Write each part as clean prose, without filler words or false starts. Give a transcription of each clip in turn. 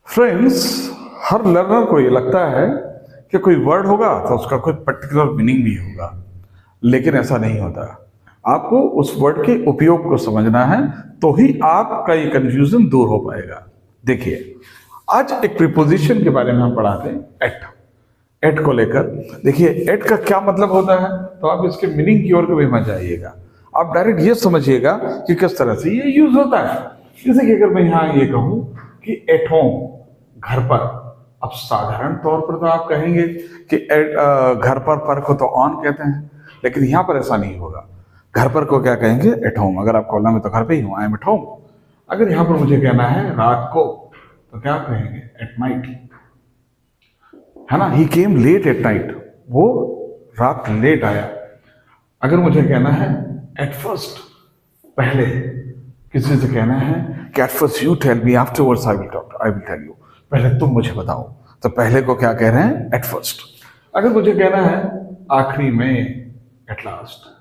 Friends, हर learner को ये लगता है कि कोई वर्ड होगा तो उसका कोई पर्टिकुलर मीनिंग भी होगा, लेकिन ऐसा नहीं होता। आपको उस वर्ड के उपयोग को समझना है तो ही आपका ये कंफ्यूजन दूर हो पाएगा। देखिए, आज एक प्रीपोजिशन के बारे में हम पढ़ाते हैं, एट। एट को लेकर देखिए, एट का क्या मतलब होता है, तो आप इसके मीनिंग की ओर कभी मत जाइएगा। आप डायरेक्ट ये समझिएगा कि किस तरह से ये यूज होता है। जैसे कि अगर मैं यहाँ ये कहूँ कि एट होम, घर पर, अब साधारण तौर पर तो आप कहेंगे कि घर पर को तो ऑन कहते हैं, लेकिन यहाँ पर ऐसा नहीं होगा। घर पर को क्या कहेंगे? At home. अगर आपको बोलना मैं तो घर पे ही हूँ, आई एम एट होम। अगर यहाँ पर मुझे कहना है रात को, तो क्या कहेंगे? एट नाइट, है ना। ही केम लेट एट नाइट, वो रात लेट आया। अगर मुझे कहना है एट फर्स्ट, पहले, किसी से कहना है कि at first you tell me, afterwards I will tell you, पहले तुम मुझे बताओ, तो पहले को क्या कह रहे हैं? At first. अगर मुझे कहना है आखिरी में, एट लास्ट।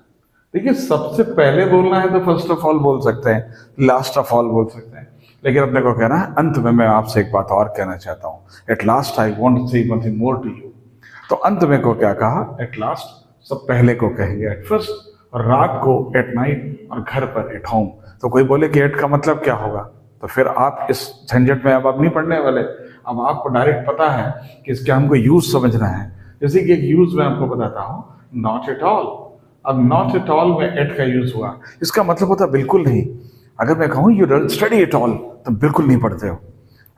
देखिए, सबसे पहले बोलना है तो फर्स्ट ऑफ ऑल बोल सकते हैं, लास्ट ऑफ ऑल बोल सकते हैं, लेकिन अपने को कहना है अंत में। मैं आपसे एक बात और कहना चाहता हूँ, at last I want to say something more to you. तो अंत में को क्या कहा? At last. सब पहले को कहेंगे एट फर्स्ट, और रात को एट नाइट, और घर पर एट होम। तो कोई बोले कि एट का मतलब क्या होगा, तो फिर आप इस झंझट में अब आप नहीं पढ़ने वाले। अब आपको डायरेक्ट पता है कि इसका हमको यूज समझना है। जैसे कि एक यूज मैं आपको बताता हूँ, नॉट एट ऑल। अब नॉट एट ऑल में एट का यूज हुआ, इसका मतलब होता है बिल्कुल नहीं। अगर मैं कहूँ you don't study at all, तो बिल्कुल नहीं पढ़ते हो।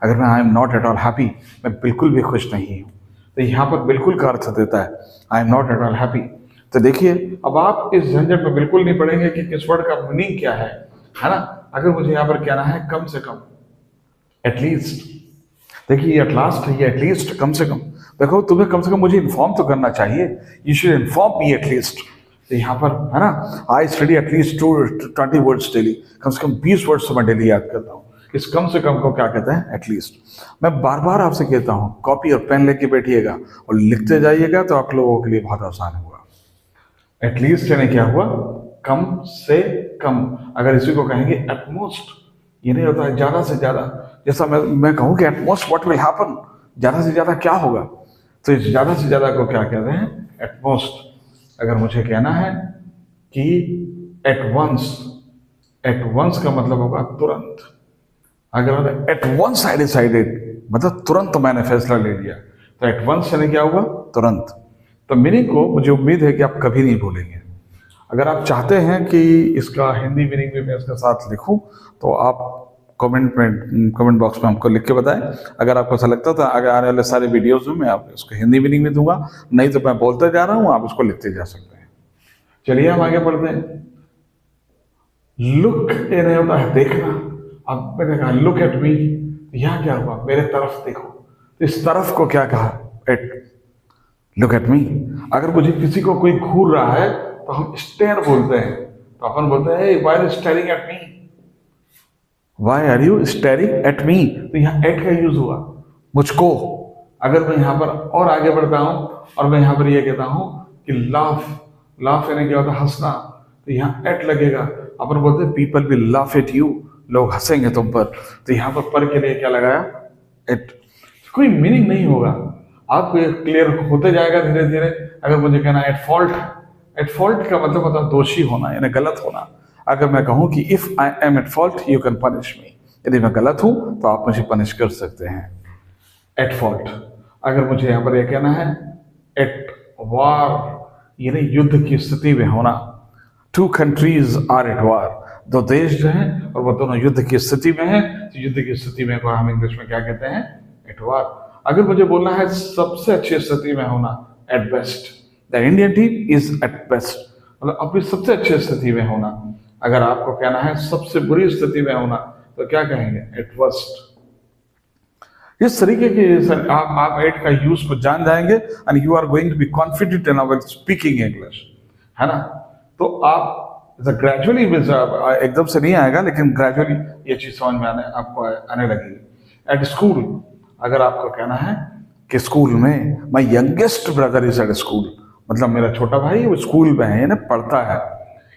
अगर मैं I am not at all happy, मैं बिल्कुल भी खुश नहीं हूँ, तो यहाँ पर बिल्कुल का अर्थ देता है, I am not at all happy. तो देखिए, अब आप इस झंझट में बिल्कुल नहीं पढ़ेंगे कि किस वर्ड का मीनिंग क्या है ना। अगर मुझे यहाँ पर कहना है कम से कम, एटलीस्ट, देखिए एट लास्ट है, ये एटलीस्ट, कम से कम। देखो, तुम्हें कम से कम मुझे इन्फॉर्म तो करना चाहिए, you should inform me at least. तो यहाँ पर है ना, I study at least 20 words daily, कम से कम 20 वर्ड्स तो मैं डेली याद करता हूँ। इस कम से कम को क्या कहते हैं? एटलीस्ट। मैं बार बार आपसे कहता हूँ, कॉपी और पेन लेके बैठिएगा और लिखते जाइएगा, तो आप लोगों के लिए बहुत आसान होगा। एटलीस्ट यानी क्या हुआ? कम से कम। अगर इसी को कहेंगे एटमोस्ट, ये नहीं होता है ज्यादा से ज्यादा। जैसा मैं कहूँ कि एटमोस्ट व्हाट विल हैपन, ज्यादा से ज्यादा क्या होगा, तो इस ज्यादा से ज्यादा को क्या कहते हैं? एटमोस्ट। अगर मुझे कहना है कि एट वंस, एट वंस का मतलब होगा तुरंत। अगर एट वंस आई डिसाइडेड, मतलब तुरंत मैंने फैसला ले लिया, तो एट वंस यानी क्या हुआ? तुरंत। तो मीनिंग को मुझे उम्मीद है कि आप कभी नहीं भूलेंगे। अगर आप चाहते हैं कि इसका हिंदी मीनिंग भी मैं इसके साथ लिखूं, तो आप कमेंट बॉक्स में हमको लिख के बताएं। अगर आपको ऐसा लगता था, अगर आने वाले सारे वीडियोस में मैं आपको उसको हिंदी मीनिंग में दूंगा, नहीं तो मैं बोलते जा रहा हूं, आप उसको लिखते जा सकते हैं। चलिए हम आगे बढ़ते हैं। लुक ये नहीं होता है देखना। अब मैंने कहा लुक एट मी, यहां क्या हुआ? मेरे तरफ देखो। तो इस तरफ को क्या कहा? एट। Look at me. अगर मुझे किसी को कोई घूर रहा है तो हम स्टेयर बोलते हैं, तो अपन बोलते हैं why are you staring at me, why are you staring at me. तो यहाँ एट का यूज हुआ, मुझको। अगर मैं यहाँ पर और आगे बढ़ता हूं और मैं यहाँ पर ये कहता हूं कि लाफ, लाफ यानी क्या होता है? हंसना, तो यहाँ एट लगेगा। अपन बोलते हैं people will laugh at you, लोग हंसेंगे तुम पर, तो यहाँ पर के लिए क्या लगाया? एट। कोई मीनिंग नहीं होगा, आपको ये क्लियर होते जाएगा धीरे धीरे। अगर मुझे कहना एट फॉल्ट, एट फॉल्ट का मतलब होता है दोषी होना, यानी गलत होना। अगर मैं कहूं कि if I am at fault you can punish me, यदि मैं गलत हूं तो आप मुझे पनिश कर सकते हैं। At fault. अगर मुझे यहां पर यह कहना है एट वार, यानी युद्ध की स्थिति में होना। Two countries are at war, दो देश जो हैं और वो दोनों युद्ध की स्थिति में हैं, तो युद्ध की स्थिति में को हम इंग्लिश में क्या कहते हैं? At war. अगर मुझे बोलना है सबसे अच्छी स्थिति में होना, at best, the Indian team is at best, मतलब अपनी सबसे अच्छी स्थिति में होना। अगर आपको कहना है सबसे बुरी स्थिति में होना, तो क्या कहेंगे? Eight worst. इस तरीके के आप एट का यूज को जान जाएंगे, and you are going to be confident in our speaking English, है ना। तो आप ग्रेजुअली, एकदम से नहीं आएगा, लेकिन ग्रेजुअली ये चीज समझ में आपको आने लगेगी। एट स्कूल, अगर आपको कहना है कि स्कूल में, my youngest brother is at school, मतलब मेरा छोटा भाई वो स्कूल में है, ना पढ़ता है,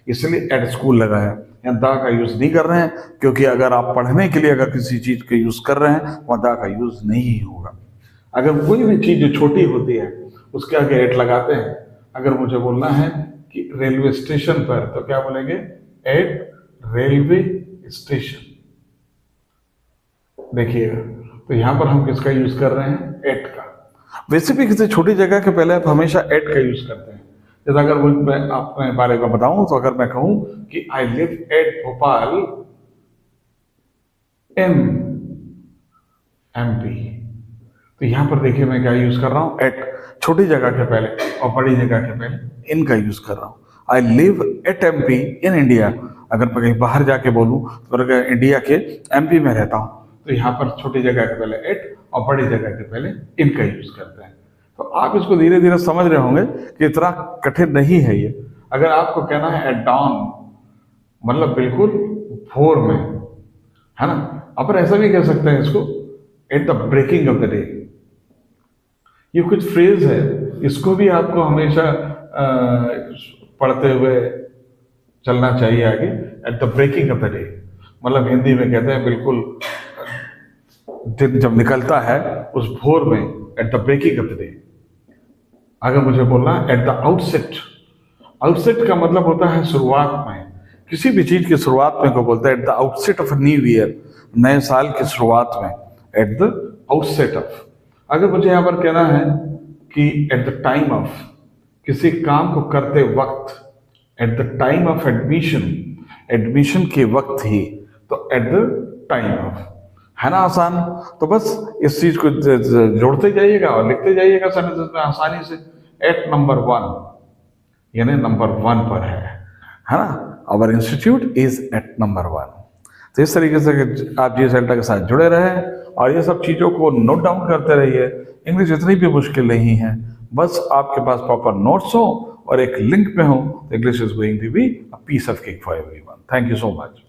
इसलिए एट स्कूल लगाया। यहाँ द का यूज नहीं कर रहे हैं, क्योंकि अगर आप पढ़ने के लिए अगर किसी चीज का यूज कर रहे हैं वहां द का यूज नहीं होगा। अगर कोई भी चीज जो छोटी होती है उसके आगे एट लगाते हैं। अगर मुझे बोलना है कि रेलवे स्टेशन पर, तो क्या बोलेंगे? Eight railway station. देखिएगा, तो यहां पर हम किसका यूज कर रहे हैं? एट का। वैसे भी किसी छोटी जगह के पहले आप हमेशा एट का यूज करते हैं। जैसे अगर मैं अपने बारे में बताऊं, तो अगर मैं कहूं कि I live at Bhopal in MP, तो यहां पर देखिए मैं क्या यूज कर रहा हूं? एट। छोटी जगह के पहले और बड़ी जगह के पहले इन का यूज कर रहा हूं। I live at MP in India. अगर मैं कहीं बाहर जाके बोलूं तो अगर इंडिया के MP में रहता हूं, तो यहाँ पर छोटी जगह के पहले एट और बड़ी जगह के पहले इन का यूज करते हैं। तो आप इसको धीरे धीरे समझ रहे होंगे कि इतना कठिन नहीं है ये। अगर आपको कहना है एट डॉन, मतलब बिल्कुल भोर में, है ना। अपन ऐसा भी कह सकते हैं इसको, at the breaking of the day. ये कुछ फ्रेज है, इसको भी आपको हमेशा पढ़ते हुए चलना चाहिए आगे। At the breaking of the day, मतलब हिंदी में कहते हैं बिल्कुल दिन जब निकलता है उस भोर में, at the breaking of the day. अगर मुझे बोलना एट द आउटसेट, आउटसेट का मतलब होता है शुरुआत में। किसी भी चीज की शुरुआत में को बोलते हैं at the outset of new year, नए साल की शुरुआत में, एट द आउटसेट ऑफ। अगर मुझे यहाँ पर कहना है कि एट द टाइम ऑफ, किसी काम को करते वक्त, at the time of admission, admission के वक्त ही, तो एट द टाइम ऑफ, है ना आसान। तो बस इस चीज को जोड़ते जाइएगा और लिखते जाइएगा सेंटेंस में आसानी से। एट नंबर 1 यानी नंबर 1 पर है ना। Our institute is at number 1। तो इस तरीके से आप GS Delta के साथ जुड़े रहे और ये सब चीजों को नोट डाउन करते रहिए। इंग्लिश इतनी भी मुश्किल नहीं है, बस आपके पास प्रॉपर नोट्स हो और एक लिंक में हो, तो English is going to be a piece of cake for everyone. Thank you so much.